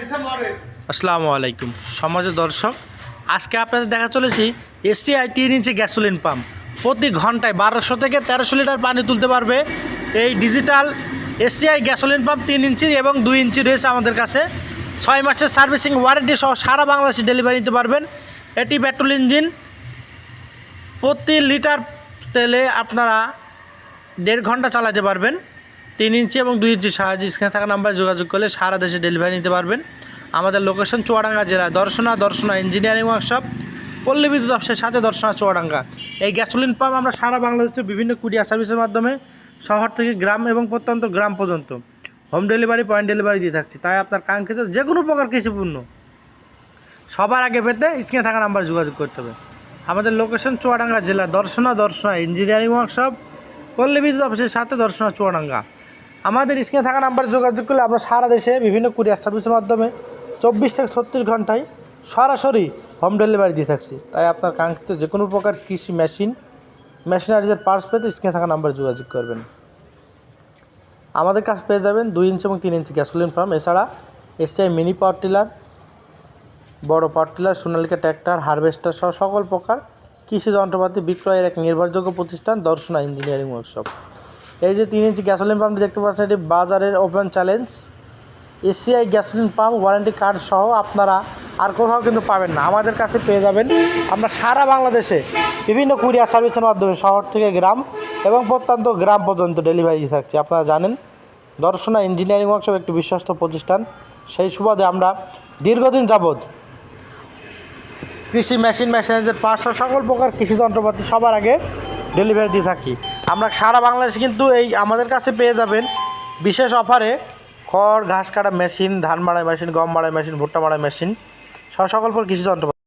আসসালামু আলাইকুম সমাজের দর্শক, আজকে আপনাদের দেখা চলেছি এসটিআই 3 ইঞ্চি গ্যাসোলিন পাম্প প্রতি ঘন্টায় 1200 থেকে 1300 লিটার পানি তুলতে পারবে। এই ডিজিটাল এসটিআই গ্যাসোলিন পাম্প 3 ইঞ্চি এবং 2 ইঞ্চি রয়েছে আমাদের কাছে। 6 মাসের সার্ভিসিং ওয়ারেন্টি সহ সারা বাংলাদেশে ডেলিভারি নিতে পারবেন। এটি পেট্রোল ইঞ্জিন, প্রতি লিটার তেলে আপনারা 1.5 ঘন্টা চালাতে পারবেন। 3 ইঞ্চি এবং 2 ইঞ্চি সাহায্যে স্ক্রিনে থাকা নাম্বারে যোগাযোগ করলে সারা দেশে ডেলিভারি নিতে পারবেন। আমাদের লোকেশন চুয়াডাঙ্গা জেলা, দর্শনা ইঞ্জিনিয়ারিং ওয়ার্কশপ, পল্লী বিদ্যুৎ অফিসের সাথে দর্শনা চুয়াডাঙ্গা। এই গ্যাসোলিন পাম্প আমরা সারা বাংলাদেশে বিভিন্ন কুরিয়ার সার্ভিসের মাধ্যমে শহর থেকে গ্রাম এবং প্রত্যন্ত গ্রাম পর্যন্ত হোম ডেলিভারি, পয়েন্ট ডেলিভারি দিয়ে থাকছি। তাই আপনার কাঙ্ক্ষিত যে কোনো প্রকার কৃষিপণ্য সবার আগে পেতে স্ক্রিনে থাকা নাম্বারে যোগাযোগ করতে হবে। আমাদের লোকেশন চুয়াডাঙ্গা জেলা, দর্শনা ইঞ্জিনিয়ারিং ওয়ার্কশপ, পল্লী বিদ্যুৎ অফিসের সাথে দর্শনা চুয়াডাঙ্গা। আমাদের স্ক্রিনে থাকা নাম্বারে যোগাযোগ করলে আমরা সারা দেশে বিভিন্ন কুরিয়ার সার্ভিসের মাধ্যমে 24 থেকে 36 ঘন্টায় সরাসরি হোম ডেলিভারি দিয়ে থাকছি। তাই আপনার কাঙ্ক্ষিত যে কোনো প্রকার কৃষি মেশিনারিজের পার্টস পেতে স্ক্রিনে থাকা নাম্বারে যোগাযোগ করবেন। আমাদের কাছে পেয়ে যাবেন 2 ইঞ্চি এবং 3 ইঞ্চি গ্যাসোলিন পাম্প, এছাড়া এসআই মিনি পাওয়ার টিলার, বড় power tiller, Sonalika tractor, harvester সহ সকল প্রকার কৃষি যন্ত্রপাতি বিক্রয়ের এক নির্ভরযোগ্য প্রতিষ্ঠান দর্শনা ইঞ্জিনিয়ারিং ওয়ার্কশপ। এই যে 3 ইঞ্চি গ্যাসোলিন পাম্পটি দেখতে পাচ্ছেন, এটি বাজারের open challenge. ACI gasoline pump warranty card সহ আপনারা আর কোথাও কিন্তু পাবেন না, আমাদের কাছে পেয়ে যাবেন। আমরা সারা বাংলাদেশে বিভিন্ন কুরিয়ার সার্ভিসের মাধ্যমে শহর থেকে গ্রাম এবং প্রত্যন্ত গ্রাম পর্যন্ত ডেলিভারি থাকছে। আপনারা জানেন দর্শনা ইঞ্জিনিয়ারিং ওয়ার্কশপ একটি বিশ্বস্ত প্রতিষ্ঠান। সেই সুবাদে আমরা দীর্ঘদিন যাবৎ কৃষি মেশিনারিজের পার্টস সকল প্রকার কৃষি যন্ত্রপাতি সবার আগে ডেলিভারি দিয়ে থাকি। আমরা সারা বাংলাদেশে কিন্তু এই আমাদের কাছে পেয়ে যাবেন বিশেষ অফারে খড় ঘাস কাটা মেশিন, ধান মাড়াই মেশিন, গম মাড়াই মেশিন, ভুট্টা মাড়াই মেশিন সকল প্রকার কৃষি যন্ত্রপাতি।